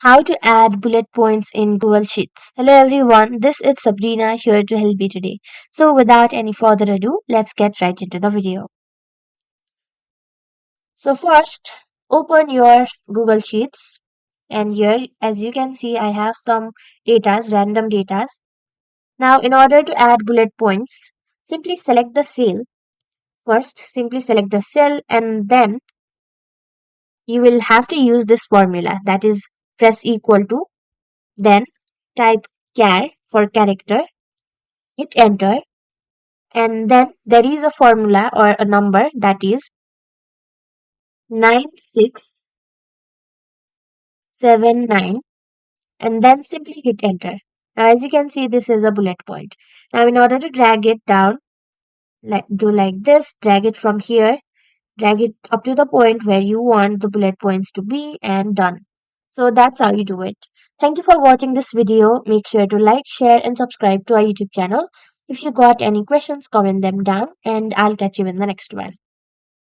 How to add bullet points in Google Sheets. Hello everyone, this is Sabrina here to help you today. So without any further ado, let's get right into the video. So first, open your Google Sheets, and here as you can see I have some random datas. Now in order to add bullet points, simply select the cell. First, simply select the cell and then you will have to use this formula, that is press equal to, then type char for character, hit enter, and then there is a formula or a number, that is 9679, and then simply hit enter. Now as you can see, this is a bullet point. Now in order to drag it down, do like this, drag it from here, drag it up to the point where you want the bullet points to be, and done. So that's how you do it. Thank you for watching this video. Make sure to like, share and subscribe to our YouTube channel. If you got any questions, comment them down and I'll catch you in the next one.